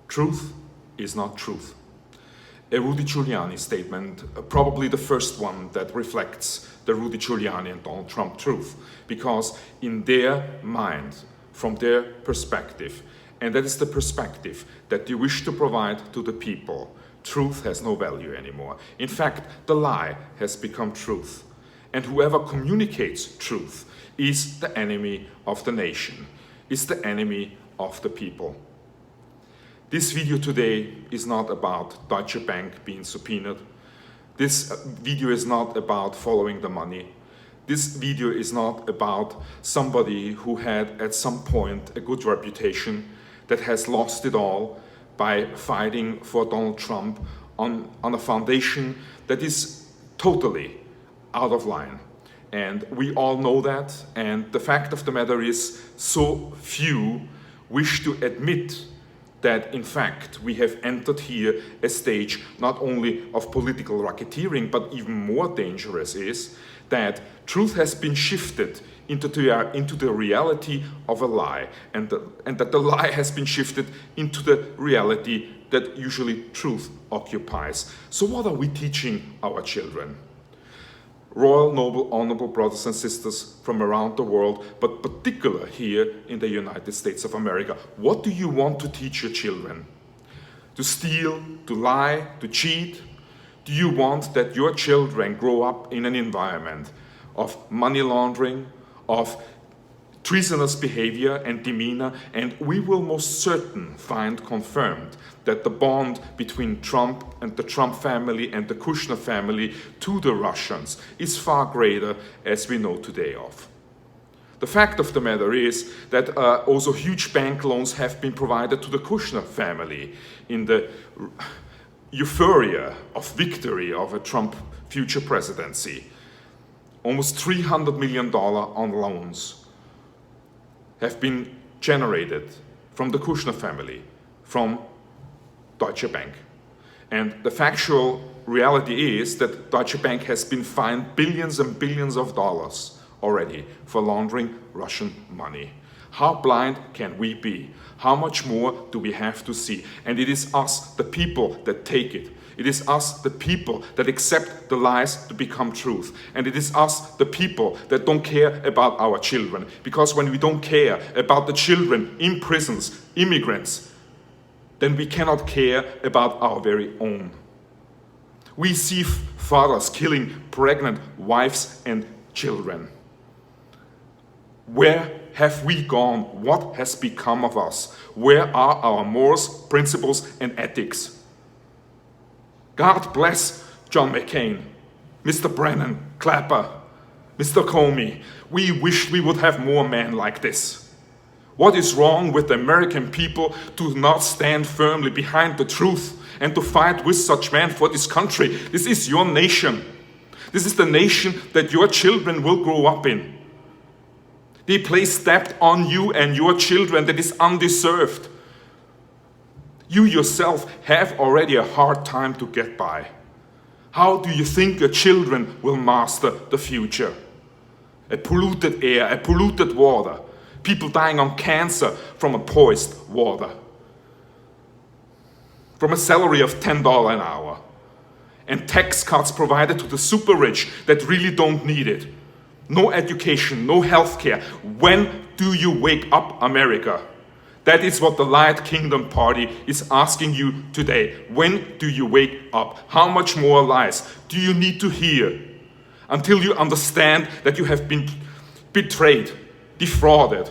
Truth is not truth. A Rudy Giuliani statement, probably the first one that reflects the Rudy Giuliani and Donald Trump truth, because in their mind, from their perspective, and that is the perspective that they wish to provide to the people, truth has no value anymore. In fact, the lie has become truth. And whoever communicates truth is the enemy of the nation, is the enemy of the people. This video today is not about Deutsche Bank being subpoenaed. This video is not about following the money. This video is not about somebody who had at some point a good reputation that has lost it all by fighting for Donald Trump on a foundation that is totally out of line. And we all know that, and the fact of the matter is, so few wish to admit that in fact we have entered here a stage not only of political racketeering, but even more dangerous is that truth has been shifted into the reality of a lie, and that the lie has been shifted into the reality that usually truth occupies. So what are we teaching our children? Royal, noble, honorable brothers and sisters from around the world, but particularly here in the United States of America, what do you want to teach your children? To steal, to lie, to cheat? Do you want that your children grow up in an environment of money laundering, of treasonous behavior and demeanor? And we will most certain find confirmed that the bond between Trump and the Trump family and the Kushner family to the Russians is far greater, as we know today of. The fact of the matter is that also huge bank loans have been provided to the Kushner family in the euphoria of victory of a Trump future presidency. Almost $300 million on loans have been generated from the Kushner family, from Deutsche Bank. And the factual reality is that Deutsche Bank has been fined billions and billions of dollars already for laundering Russian money. How blind can we be? How much more do we have to see? And it is us, the people, that take it. It is us, the people, that accept the lies to become truth. And it is us, the people, that don't care about our children. Because when we don't care about the children in prisons, immigrants, then we cannot care about our very own. We see fathers killing pregnant wives and children. Where have we gone? What has become of us? Where are our morals, principles, and ethics? God bless John McCain, Mr. Brennan, Clapper, Mr. Comey. We wish we would have more men like this. What is wrong with the American people to not stand firmly behind the truth and to fight with such men for this country? This is your nation. This is the nation that your children will grow up in. They place debt on you and your children that is undeserved. You yourself have already a hard time to get by. How do you think your children will master the future? A polluted air, a polluted water, people dying on cancer from a poised water, from a salary of $10 an hour, and tax cuts provided to the super rich that really don't need it. No education, no health care. When do you wake up, America? That is what the Light Kingdom Party is asking you today. When do you wake up? How much more lies do you need to hear until you understand that you have been betrayed, defrauded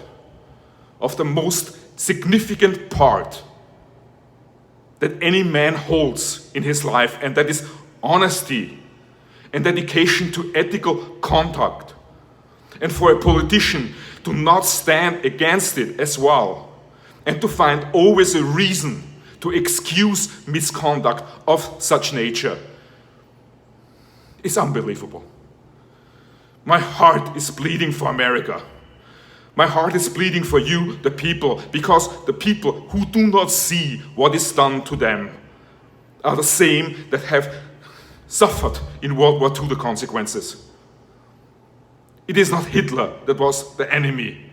of the most significant part that any man holds in his life, and that is honesty and dedication to ethical conduct, and for a politician to not stand against it as well, and to find always a reason to excuse misconduct of such nature is unbelievable. My heart is bleeding for America. My heart is bleeding for you, the people, because the people who do not see what is done to them are the same that have suffered in World War II the consequences. It is not Hitler that was the enemy.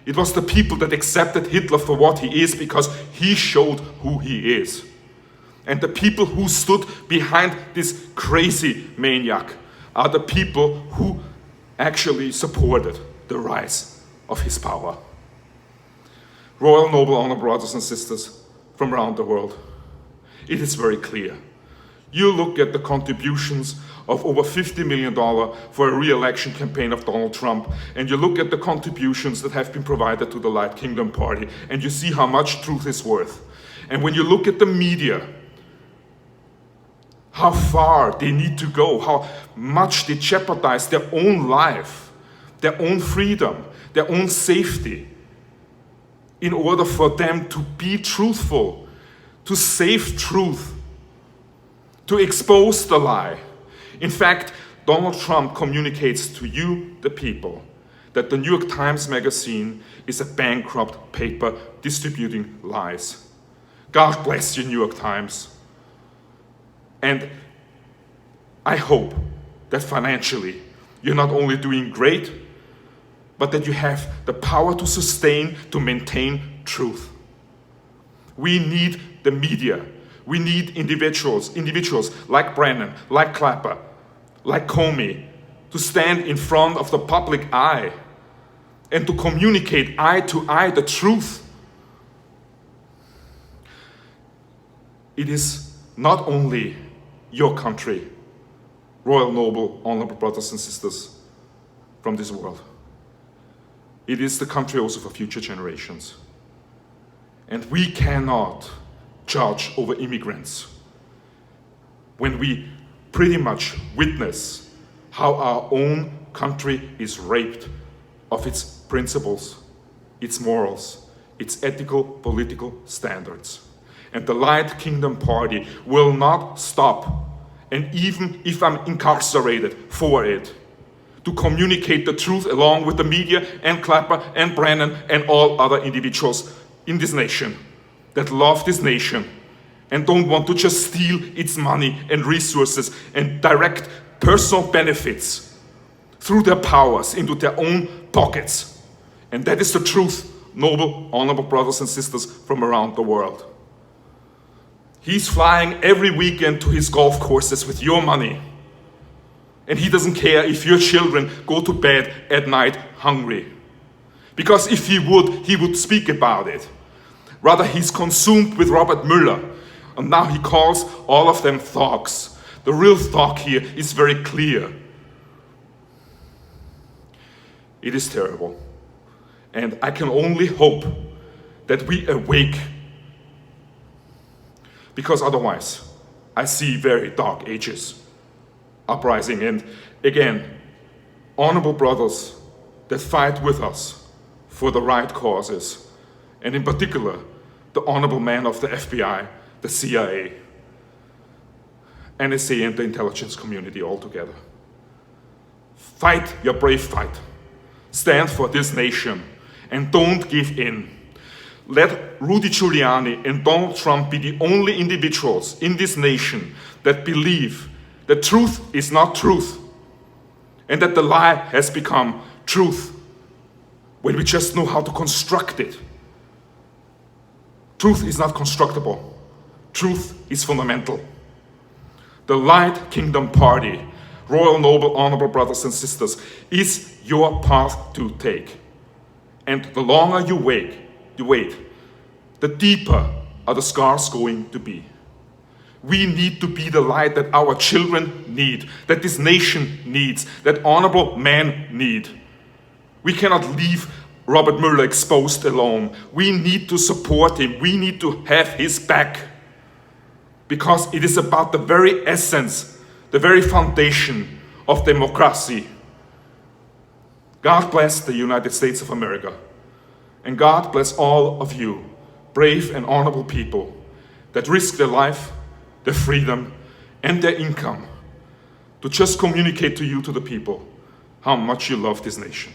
It was the people that accepted Hitler for what he is because he showed who he is. And the people who stood behind this crazy maniac are the people who actually supported the rise of his power. Royal, noble, honored brothers and sisters from around the world, it is very clear. You look at the contributions of over $50 million for a re-election campaign of Donald Trump, and you look at the contributions that have been provided to the Light Kingdom Party, and you see how much truth is worth. And when you look at the media, how far they need to go, how much they jeopardize their own life, their own freedom, their own safety, in order for them to be truthful, to save truth, to expose the lie. In fact, Donald Trump communicates to you, the people, that the New York Times magazine is a bankrupt paper distributing lies. God bless you, New York Times. And I hope that financially you're not only doing great, but that you have the power to sustain, to maintain truth. We need the media. We need individuals like Brennan, like Clapper, like Comey, to stand in front of the public eye and to communicate eye to eye the truth. It is not only your country, royal, noble, honorable brothers and sisters from this world. It is the country also for future generations. And we cannot judge over immigrants when we pretty much witness how our own country is raped of its principles, its morals, its ethical, political standards. And the Light Kingdom Party will not stop, and even if I'm incarcerated for it, to communicate the truth along with the media and Clapper and Brennan and all other individuals in this nation that love this nation and don't want to just steal its money and resources and direct personal benefits through their powers into their own pockets. And that is the truth, noble, honorable brothers and sisters from around the world. He's flying every weekend to his golf courses with your money. And he doesn't care if your children go to bed at night hungry. Because if he would speak about it. Rather, he's consumed with Robert Mueller. And now he calls all of them thugs. The real thug here is very clear. It is terrible. And I can only hope that we awake. Because otherwise, I see very dark ages uprising. And again, honorable brothers that fight with us for the right causes. And in particular, the honorable men of the FBI, the CIA, NSA, and the intelligence community altogether. Fight your brave fight. Stand for this nation and don't give in. Let Rudy Giuliani and Donald Trump be the only individuals in this nation that believe that truth is not truth and that the lie has become truth when we just know how to construct it. Truth is not constructible. Truth is fundamental. The Light Kingdom Party, royal, noble, honorable brothers and sisters, is your path to take. And the longer you wait, the deeper are the scars going to be. We need to be the light that our children need, that this nation needs, that honorable men need. We cannot leave Robert Mueller exposed alone. We need to support him. We need to have his back. Because it is about the very essence, the very foundation of democracy. God bless the United States of America. And God bless all of you, brave and honorable people that risk their life, their freedom, and their income to just communicate to you, to the people, how much you love this nation.